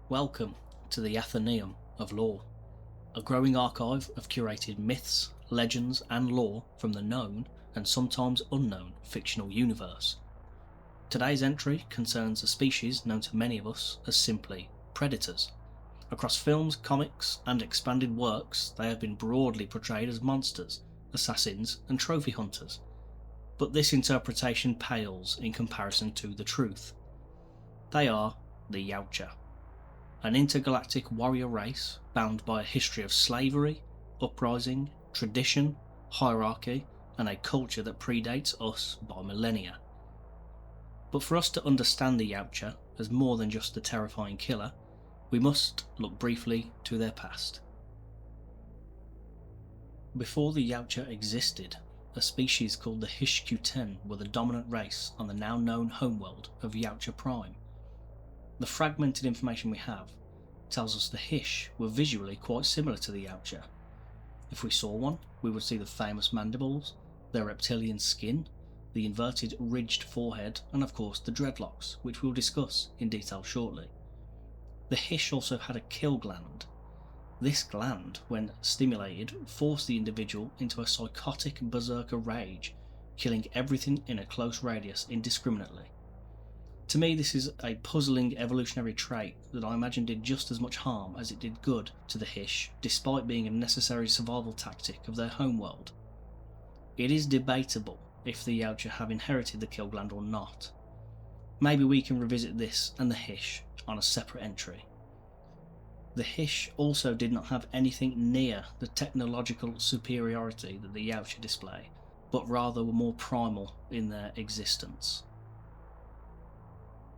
Welcome to the Athenaeum of Lore, a growing archive of curated myths, legends and lore from the known and sometimes unknown fictional universe. Today's entry concerns a species known to many of us as simply predators. Across films, comics and expanded works, they have been broadly portrayed as monsters, assassins and trophy hunters. But this interpretation pales in comparison to the truth. They are the Yautja, an intergalactic warrior race bound by a history of slavery, uprising, tradition, hierarchy, and a culture that predates us by millennia. But for us to understand the Yautja as more than just the terrifying killer, we must look briefly to their past. Before the Yautja existed, a species called the Hishq-10 were the dominant race on the now known homeworld of Yautja Prime. The fragmented information we have tells us the Hish were visually quite similar to the Yautja. If we saw one, we would see the famous mandibles, their reptilian skin, the inverted ridged forehead, and of course the dreadlocks, which we'll discuss in detail shortly. The Hish also had a kill gland. This gland, when stimulated, forced the individual into a psychotic berserker rage, killing everything in a close radius indiscriminately. To me, this is a puzzling evolutionary trait that I imagine did just as much harm as it did good to the Hish, despite being a necessary survival tactic of their homeworld. It is debatable if the Yautja have inherited the kill gland or not. Maybe we can revisit this and the Hish on a separate entry. The Hish also did not have anything near the technological superiority that the Yautja display, but rather were more primal in their existence.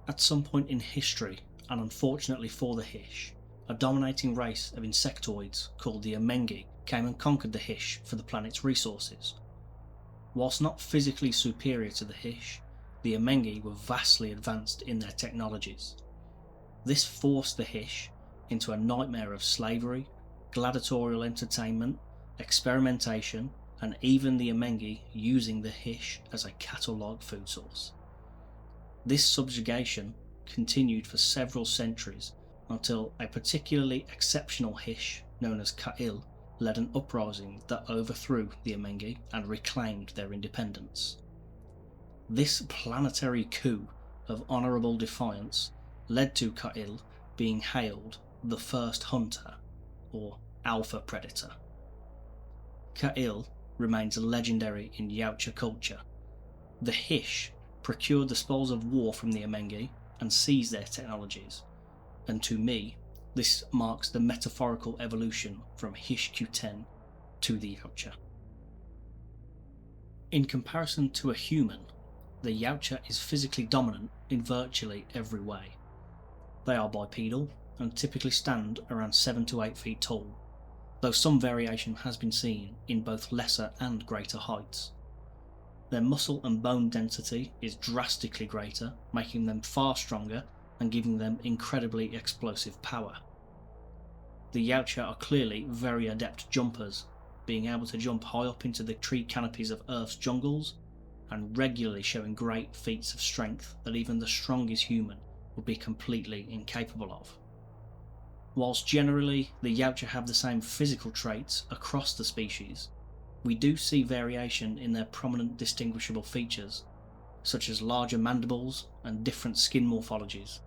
At some point in history, and unfortunately for the Hish, a dominating race of insectoids called the Amengi came and conquered the Hish for the planet's resources. Whilst not physically superior to the Hish, the Amengi were vastly advanced in their technologies. This forced the Hish into a nightmare of slavery, gladiatorial entertainment, experimentation, and even the Amengi using the Hish as a cattle-like food source. This subjugation continued for several centuries until a particularly exceptional Hish known as Ka'il led an uprising that overthrew the Amengi and reclaimed their independence. This planetary coup of honourable defiance led to Ka'il being hailed the first hunter, or alpha predator. Ka'il remains legendary in Yautja culture. The Hish procured the spoils of war from the Amengi and seized their technologies, and to me, this marks the metaphorical evolution from Hishq-10 to the Yautja. In comparison to a human, the Yautja is physically dominant in virtually every way. They are bipedal and typically stand around 7 to 8 feet tall, though some variation has been seen in both lesser and greater heights. Their muscle and bone density is drastically greater, making them far stronger and giving them incredibly explosive power. The Yautja are clearly very adept jumpers, being able to jump high up into the tree canopies of Earth's jungles, and regularly showing great feats of strength that even the strongest human would be completely incapable of. Whilst generally the Yautja have the same physical traits across the species, we do see variation in their prominent distinguishable features, such as larger mandibles and different skin morphologies,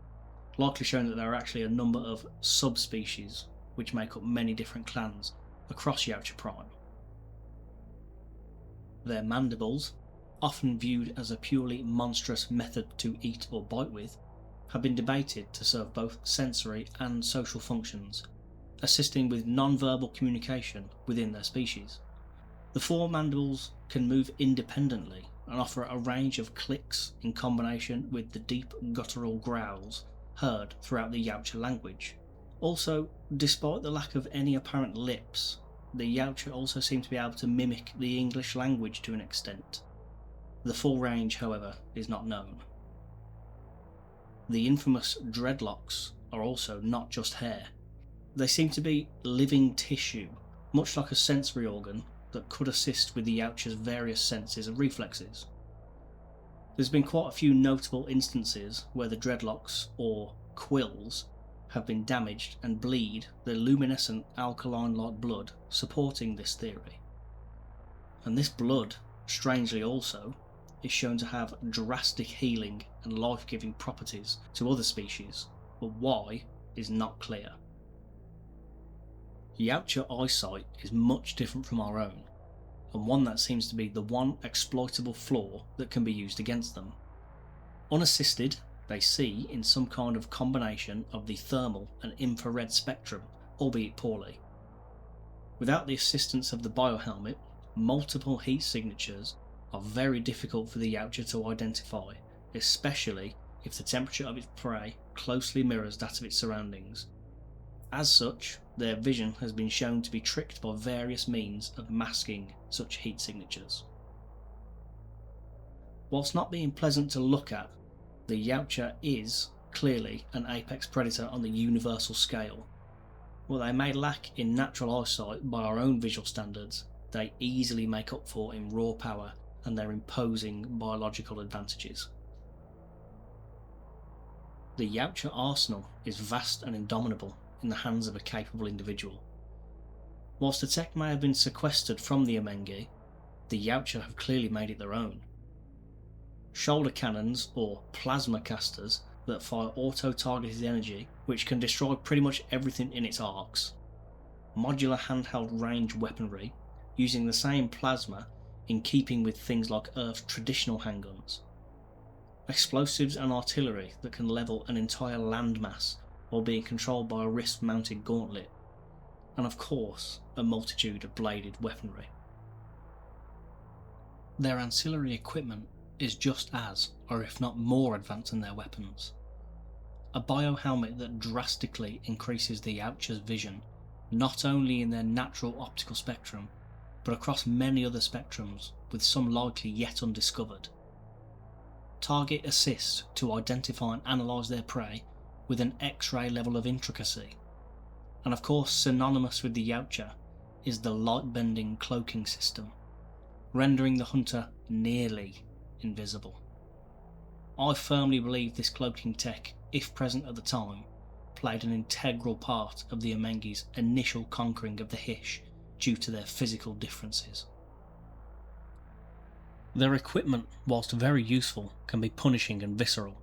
likely showing that there are actually a number of subspecies which make up many different clans across Yautja Prime. Their mandibles, often viewed as a purely monstrous method to eat or bite with, have been debated to serve both sensory and social functions, assisting with non-verbal communication within their species. The four mandibles can move independently and offer a range of clicks in combination with the deep guttural growls heard throughout the Yautja language. Also, despite the lack of any apparent lips, the Yautja also seem to be able to mimic the English language to an extent. The full range, however, is not known. The infamous dreadlocks are also not just hair. They seem to be living tissue, much like a sensory organ that could assist with the Yautja's various senses and reflexes. There's been quite a few notable instances where the dreadlocks, or quills, have been damaged and bleed the luminescent alkaline-like blood supporting this theory. And this blood, strangely also, is shown to have drastic healing and life-giving properties to other species, but why is not clear. Yautja eyesight is much different from our own, and one that seems to be the one exploitable flaw that can be used against them. Unassisted, they see in some kind of combination of the thermal and infrared spectrum, albeit poorly. Without the assistance of the biohelmet, multiple heat signatures are very difficult for the Yautja to identify, especially if the temperature of its prey closely mirrors that of its surroundings. As such, their vision has been shown to be tricked by various means of masking such heat signatures. Whilst not being pleasant to look at, the Yautja is clearly an apex predator on the universal scale. While they may lack in natural eyesight by our own visual standards, they easily make up for in raw power and their imposing biological advantages. The Yautja arsenal is vast and indomitable in the hands of a capable individual. Whilst the tech may have been sequestered from the Amengi, the Yautja have clearly made it their own. Shoulder cannons, or plasma casters, that fire auto-targeted energy which can destroy pretty much everything in its arcs. Modular handheld range weaponry, using the same plasma in keeping with things like Earth's traditional handguns. Explosives and artillery that can level an entire landmass while being controlled by a wrist-mounted gauntlet. And of course, a multitude of bladed weaponry. Their ancillary equipment is just as, or if not more advanced than their weapons. A biohelmet that drastically increases the Yautja's vision, not only in their natural optical spectrum, but across many other spectrums, with some likely yet undiscovered. Target assist to identify and analyse their prey with an X-ray level of intricacy. And of course, synonymous with the Yautja is the light-bending cloaking system, rendering the hunter nearly invisible. I firmly believe this cloaking tech, if present at the time, played an integral part of the Amengi's initial conquering of the Hish due to their physical differences. Their equipment, whilst very useful, can be punishing and visceral.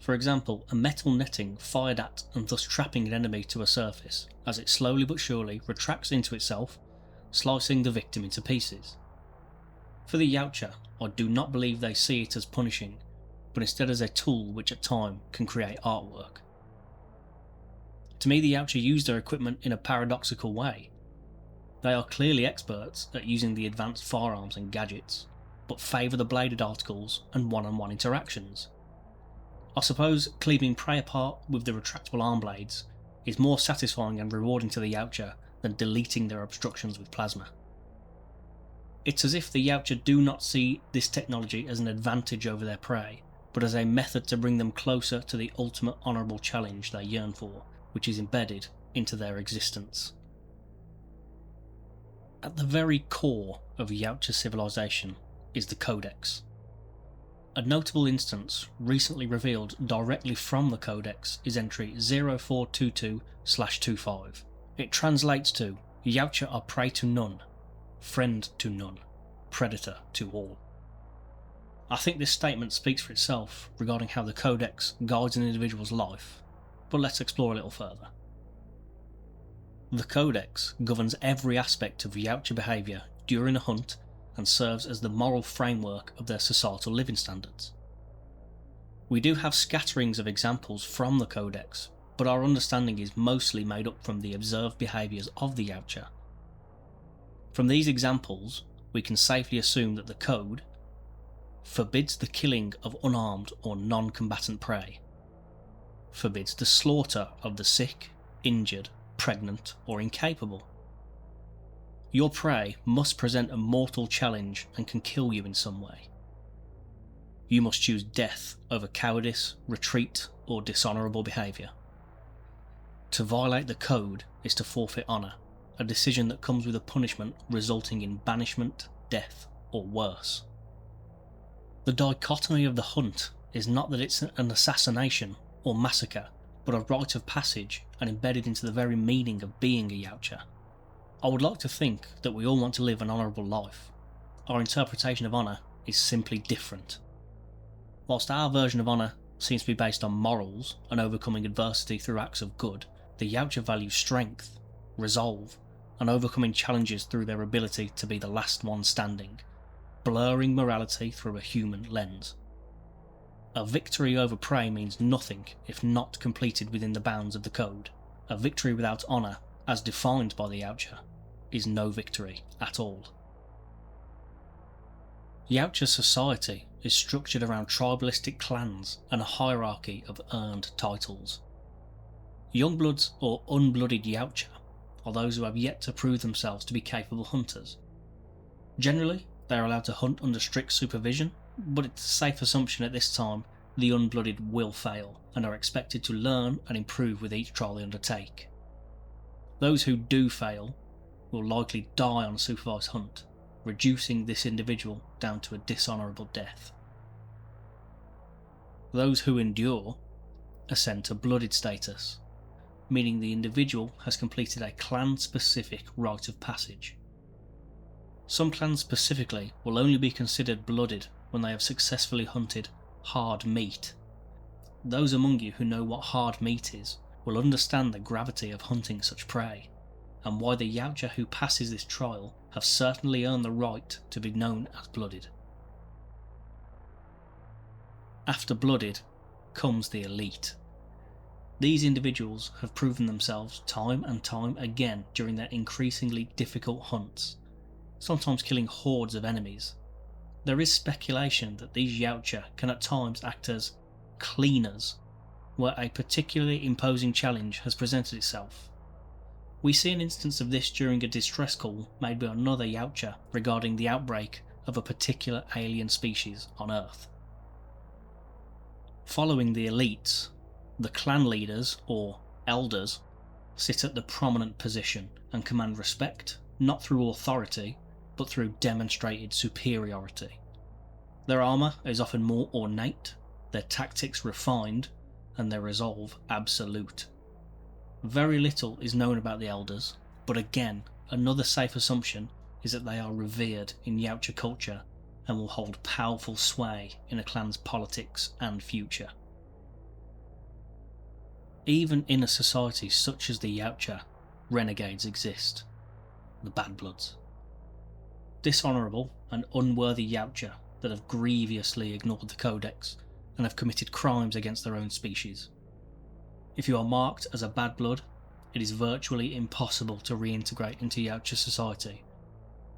For example, a metal netting fired at and thus trapping an enemy to a surface as it slowly but surely retracts into itself, slicing the victim into pieces. For the Yautja, I do not believe they see it as punishing, but instead as a tool which at times can create artwork. To me, the Yautja use their equipment in a paradoxical way. They are clearly experts at using the advanced firearms and gadgets, but favour the bladed articles and one-on-one interactions. I suppose cleaving prey apart with the retractable arm blades is more satisfying and rewarding to the Yautja than deleting their obstructions with plasma. It's as if the Yautja do not see this technology as an advantage over their prey, but as a method to bring them closer to the ultimate honourable challenge they yearn for, which is embedded into their existence. At the very core of Yautja civilization is the Codex. A notable instance recently revealed directly from the Codex is entry 0422/25. It translates to Yautja are prey to none, friend to none, predator to all. I think this statement speaks for itself regarding how the Codex guides an individual's life, but let's explore a little further. The Codex governs every aspect of Yautja behaviour during a hunt and serves as the moral framework of their societal living standards. We do have scatterings of examples from the Codex, but our understanding is mostly made up from the observed behaviours of the Yautja. From these examples, we can safely assume that the Code forbids the killing of unarmed or non-combatant prey, forbids the slaughter of the sick, injured, pregnant or incapable. Your prey must present a mortal challenge and can kill you in some way. You must choose death over cowardice, retreat or dishonourable behaviour. To violate the Code is to forfeit honour, a decision that comes with a punishment resulting in banishment, death or worse. The dichotomy of the hunt is not that it's an assassination or massacre, but a rite of passage and embedded into the very meaning of being a Yautja. I would like to think that we all want to live an honourable life. Our interpretation of honour is simply different. Whilst our version of honour seems to be based on morals and overcoming adversity through acts of good, the Yautja value strength, resolve, and overcoming challenges through their ability to be the last one standing, blurring morality through a human lens. A victory over prey means nothing if not completed within the bounds of the code. A victory without honour, as defined by the Yautja, is no victory at all. Yautja society is structured around tribalistic clans and a hierarchy of earned titles. Youngbloods or unblooded Yautja are those who have yet to prove themselves to be capable hunters. Generally, they are allowed to hunt under strict supervision, but it's a safe assumption at this time the unblooded will fail and are expected to learn and improve with each trial they undertake. Those who do fail will likely die on a supervised hunt, reducing this individual down to a dishonourable death. Those who endure ascend to blooded status, meaning the individual has completed a clan-specific rite of passage. Some clans specifically will only be considered blooded when they have successfully hunted hard meat. Those among you who know what hard meat is will understand the gravity of hunting such prey, and why the Yautja who passes this trial have certainly earned the right to be known as blooded. After blooded comes the elite. These individuals have proven themselves time and time again during their increasingly difficult hunts, sometimes killing hordes of enemies. There is speculation that these Yautja can at times act as cleaners, where a particularly imposing challenge has presented itself. We see an instance of this during a distress call made by another Yautja regarding the outbreak of a particular alien species on Earth. Following the elites, the clan leaders, or elders, sit at the prominent position and command respect, not through authority, but through demonstrated superiority. Their armour is often more ornate, their tactics refined, and their resolve absolute. Very little is known about the elders, but again, another safe assumption is that they are revered in Yautja culture and will hold powerful sway in a clan's politics and future. Even in a society such as the Yautja, renegades exist, the Bad Bloods. Dishonourable and unworthy Yautja that have grievously ignored the Codex and have committed crimes against their own species. If you are marked as a bad blood, it is virtually impossible to reintegrate into Yautja society,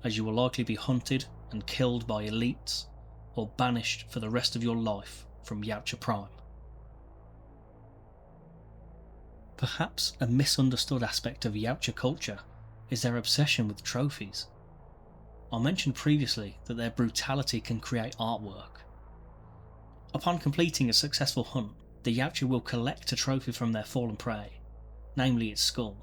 as you will likely be hunted and killed by elites or banished for the rest of your life from Yautja Prime. Perhaps a misunderstood aspect of Yautja culture is their obsession with trophies. I mentioned previously that their brutality can create artwork. Upon completing a successful hunt, the Yautja will collect a trophy from their fallen prey, namely its skull.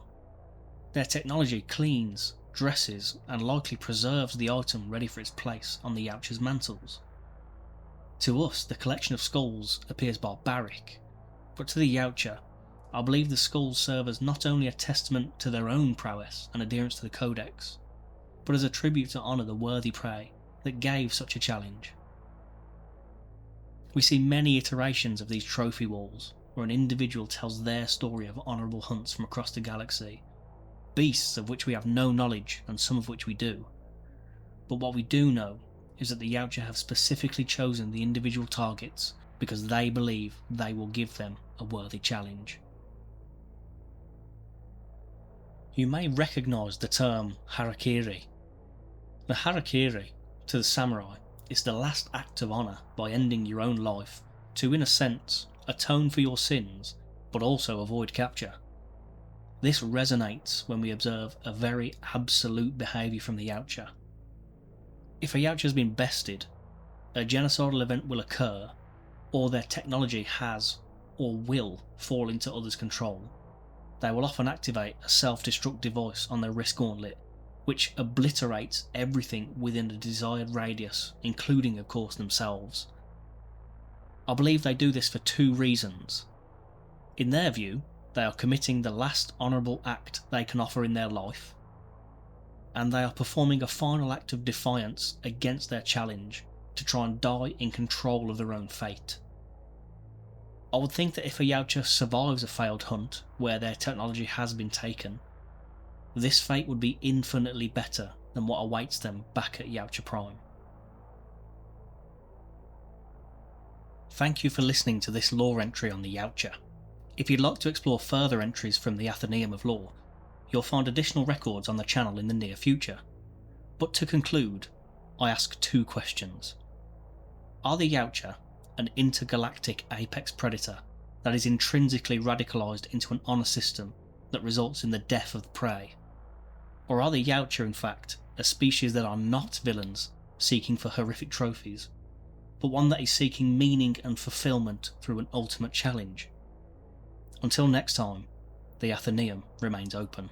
Their technology cleans, dresses, and likely preserves the item ready for its place on the Yautja's mantles. To us, the collection of skulls appears barbaric, but to the Yautja, I believe the skulls serve as not only a testament to their own prowess and adherence to the Codex, but as a tribute to honour the worthy prey that gave such a challenge. We see many iterations of these trophy walls, where an individual tells their story of honourable hunts from across the galaxy, beasts of which we have no knowledge and some of which we do. But what we do know is that the Yautja have specifically chosen the individual targets because they believe they will give them a worthy challenge. You may recognise the term harakiri. The harakiri, to the samurai, is the last act of honour by ending your own life to, in a sense, atone for your sins, but also avoid capture. This resonates when we observe a very absolute behaviour from the Yautja. If a Yautja has been bested, a genocidal event will occur, or their technology has or will fall into others' control. They will often activate a self-destruct device on their wrist gauntlet, which obliterates everything within the desired radius, including of course themselves. I believe they do this for two reasons. In their view, they are committing the last honourable act they can offer in their life, and they are performing a final act of defiance against their challenge to try and die in control of their own fate. I would think that if a Yautja survives a failed hunt where their technology has been taken, this fate would be infinitely better than what awaits them back at Yautja Prime. Thank you for listening to this lore entry on the Yautja. If you'd like to explore further entries from the Athenaeum of Lore, you'll find additional records on the channel in the near future. But to conclude, I ask two questions. Are the Yautja an intergalactic apex predator that is intrinsically radicalised into an honour system that results in the death of the prey? Or are the Yautja in fact a species that are not villains seeking for horrific trophies, but one that is seeking meaning and fulfilment through an ultimate challenge? Until next time, the Athenaeum remains open.